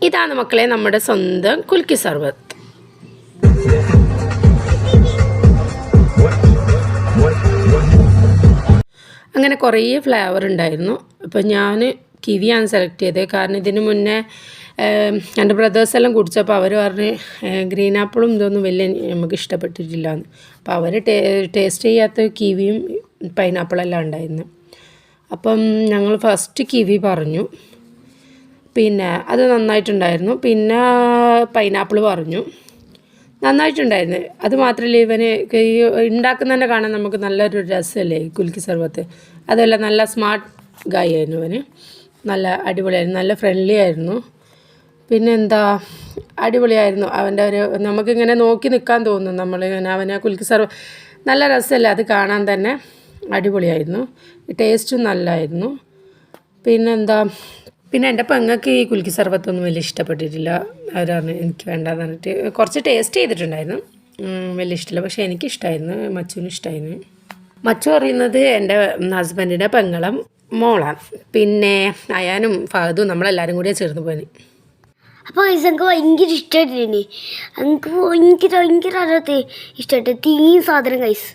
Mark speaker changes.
Speaker 1: ഇതാണ് മക്കളെ നമ്മുടെ സ്വന്തം കുൽക്കി സർബത്ത്. അങ്ങനെ കുറേ ഫ്ലേവർ ഉണ്ടായിരുന്നു. അപ്പോൾ ഞാൻ കിവിയാണ് സെലക്ട് ചെയ്തത്. കാരണം ഇതിന് മുന്നേ എൻ്റെ ബ്രദേഴ്സെല്ലാം കുടിച്ചപ്പോൾ അവർ പറഞ്ഞ് ഗ്രീൻ ആപ്പിളും ഇതൊന്നും വലിയ നമുക്ക് ഇഷ്ടപ്പെട്ടിട്ടില്ല എന്ന്. അപ്പോൾ അവർ ടേസ്റ്റ് ചെയ്യാത്ത കിവിയും പൈനാപ്പിളെല്ലാം ഉണ്ടായിരുന്നു. അപ്പം ഞങ്ങൾ ഫസ്റ്റ് കിവി പറഞ്ഞു, പിന്നെ അത് നന്നായിട്ടുണ്ടായിരുന്നു. പിന്നെ പൈനാപ്പിൾ പറഞ്ഞു, നന്നായിട്ടുണ്ടായിരുന്നു. അത് മാത്രമല്ല ഇവന് ഉണ്ടാക്കുന്നതന്നെ കാണാൻ നമുക്ക് നല്ലൊരു രസമല്ലേ ഈ കുൽക്കി സർബത്ത്. അതല്ല നല്ല സ്മാർട്ട് ഗായ് ആയിരുന്നു ഇവന്, നല്ല അടിപൊളിയായിരുന്നു, നല്ല ഫ്രണ്ട്ലി ആയിരുന്നു. പിന്നെ എന്താ അടിപൊളിയായിരുന്നു അവൻ്റെ ഒരു, നമുക്കിങ്ങനെ നോക്കി നിൽക്കാൻ തോന്നും നമ്മളിങ്ങനെ അവനെ കുൽക്കി സർബത്ത്. നല്ല രസമല്ലേ അത് കാണാൻ തന്നെ, അടിപൊളിയായിരുന്നു. ടേസ്റ്റും നല്ലതായിരുന്നു. പിന്നെന്താ, പിന്നെ എൻ്റെ പെങ്ങൾക്ക് ഈ കുൽക്കി സർബത്തൊന്നും വലിയ ഇഷ്ടപ്പെട്ടിട്ടില്ല. അവരാണ് എനിക്ക് വേണ്ടാന്ന് പറഞ്ഞിട്ട് കുറച്ച് ടേസ്റ്റ് ചെയ്തിട്ടുണ്ടായിരുന്നു, വലിയ ഇഷ്ടമില്ല. പക്ഷേ എനിക്കിഷ്ടമായിരുന്നു, മച്ചുവിന് ഇഷ്ടമായിരുന്നു. മച്ചു പറയുന്നത് എൻ്റെ ഹസ്ബൻഡിൻ്റെ പെങ്ങളും മോളാണ്. പിന്നെ അയാനും ഫഹദും നമ്മളെല്ലാവരും കൂടിയാണ് ചേർന്ന് പോയി.
Speaker 2: അപ്പോൾ എനിക്ക് ഭയങ്കര ഇഷ്ടമായിട്ടില്ലേ, എനിക്ക് ഭയങ്കര അറിയാത്ത ഇഷ്ടമായിട്ട് തീ സാധനം കൈസ്